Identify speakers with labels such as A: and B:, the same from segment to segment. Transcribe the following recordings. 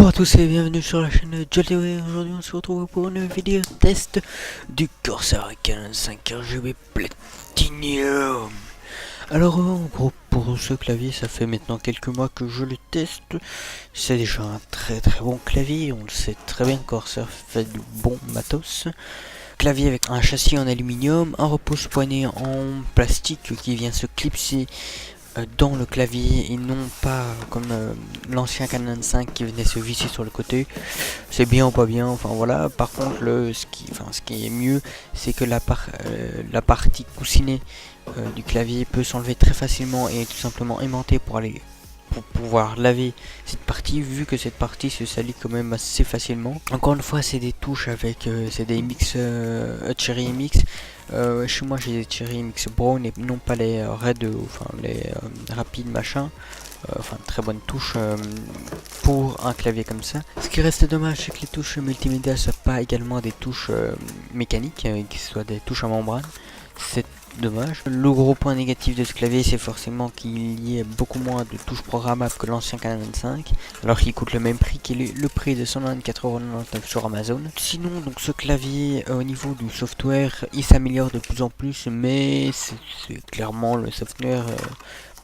A: Bonjour à tous et bienvenue sur la chaîne JoelTV. Aujourd'hui on se retrouve pour une vidéo test du Corsair Canon 5 RGB Platinum. Alors en gros pour ce clavier ça fait maintenant quelques mois que je le teste. C'est déjà un très bon clavier, on le sait très bien, Corsair fait du bon matos. Clavier avec un châssis en aluminium, un repose-poignet en plastique qui vient se clipser dans le clavier et non pas comme l'ancien Canon 5 qui venait se visser sur le côté. C'est bien ou pas bien, enfin voilà. Par contre ce qui est mieux, c'est que la partie coussinée du clavier peut s'enlever très facilement et tout simplement aimanter pour pouvoir laver cette partie, vu que cette partie se salit quand même assez facilement. Encore une fois, c'est des touches avec c'est des mix Cherry MX. Chez moi j'ai des Cherry MX Brown et non pas les Red, enfin les rapides machin. Enfin très bonne touche pour un clavier comme ça. Ce qui reste dommage, c'est que les touches multimédia ne soient pas également des touches mécaniques, qui soient des touches à membrane. C'est dommage. Le gros point négatif de ce clavier, c'est forcément qu'il y ait beaucoup moins de touches programmables que l'ancien Canon 5, alors qu'il coûte le même prix, qu'il est le prix de 124,99€ sur Amazon. Sinon, donc ce clavier, au niveau du software, il s'améliore de plus en plus, mais c'est clairement le software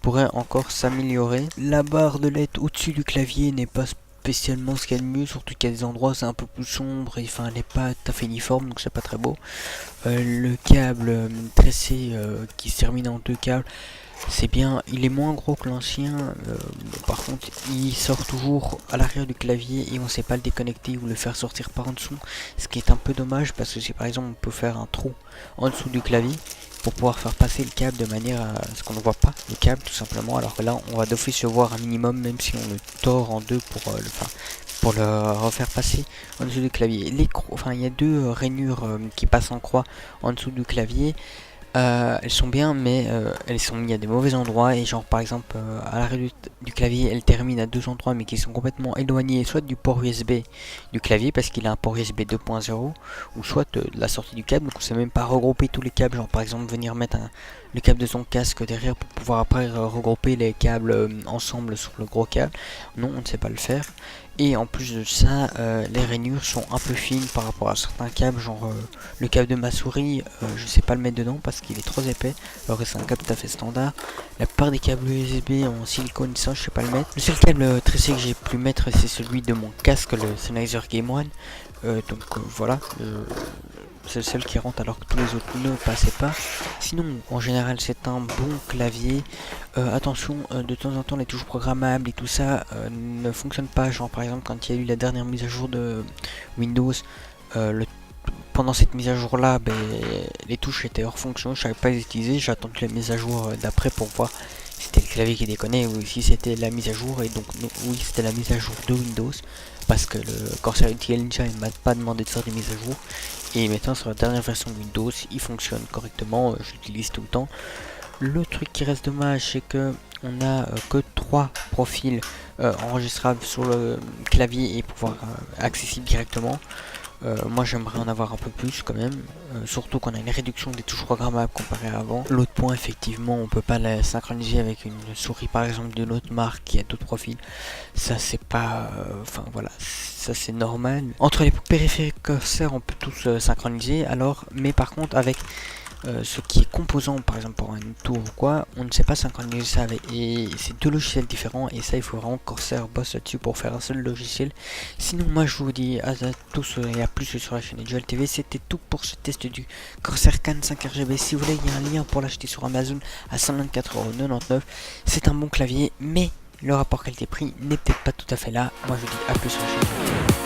A: pourrait encore s'améliorer. La barre de LED au-dessus du clavier n'est pas spécialement ce qu'il y a de mieux, surtout qu'il y a des endroits c'est un peu plus sombre et enfin elle n'est pas tout à fait uniforme, donc c'est pas très beau. Le câble tressé qui se termine en deux câbles, c'est bien, il est moins gros que l'ancien, par contre il sort toujours à l'arrière du clavier et on sait pas le déconnecter ou le faire sortir par en dessous, ce qui est un peu dommage parce que si par exemple on peut faire un trou en dessous du clavier pour pouvoir faire passer le câble de manière à ce qu'on ne voit pas le câble tout simplement, alors que là on va d'office le voir un minimum même si on le tord en deux pour le refaire passer en dessous du clavier. Il y a deux rainures qui passent en croix en dessous du clavier. Elles sont bien, mais elles sont mises à des mauvais endroits, et genre par exemple à l'arrière du clavier elles terminent à deux endroits mais qui sont complètement éloignés, soit du port USB du clavier parce qu'il a un port USB 2.0, ou soit de la sortie du câble, donc on sait même pas regrouper tous les câbles, genre par exemple venir mettre le câble de son casque derrière pour pouvoir après regrouper les câbles ensemble sur le gros câble. Non, on ne sait pas le faire. Et en plus de ça, les rainures sont un peu fines par rapport à certains câbles, genre le câble de ma souris, je sais pas le mettre dedans parce qu'il est trop épais, alors que c'est un câble tout à fait standard. La plupart des câbles USB en silicone, ça je sais pas le mettre. Le seul câble tressé que j'ai pu mettre, c'est celui de mon casque, le Sennheiser Game One. Voilà, c'est le seul qui rentre alors que tous les autres ne passaient pas. Sinon, en général, c'est un bon clavier. Attention, de temps en temps, les touches programmables et tout ça ne fonctionnent pas. Genre, par exemple, quand il y a eu la dernière mise à jour de Windows, pendant cette mise à jour là, les touches étaient hors fonction, je savais pas les utiliser. J'attends que les mises à jour d'après pour voir si c'était le clavier qui déconnait ou si c'était la mise à jour. Et donc, oui, c'était la mise à jour de Windows, parce que le Corsair UTL Ninja il m'a pas demandé de faire des mises à jour. Et maintenant sur la dernière version de Windows, il fonctionne correctement, je l'utilise tout le temps. Le truc qui reste dommage, c'est que on a que 3 profils enregistrables sur le clavier et pouvoir accessible directement. Moi j'aimerais en avoir un peu plus quand même, surtout qu'on a une réduction des touches programmables comparé à avant. L'autre point, effectivement, on peut pas la synchroniser avec une souris par exemple d'une autre marque qui a d'autres profils. Ça c'est pas, enfin voilà, ça c'est normal. Entre les périphériques Corsair on peut tous synchroniser, alors, mais par contre avec ce qui est composant, par exemple pour une tour ou quoi, on ne sait pas synchroniser ça avec, et c'est deux logiciels différents, et ça il faut vraiment que Corsair bosse là-dessus pour faire un seul logiciel. Sinon moi je vous dis à tous et à plus sur la chaîne JoelTV. C'était tout pour ce test du Corsair Canon 5 RGB. Si vous voulez, il y a un lien pour l'acheter sur Amazon à 124,99€. C'est un bon clavier, mais le rapport qualité-prix n'est peut-être pas tout à fait là. Moi je vous dis à plus sur la chaîne.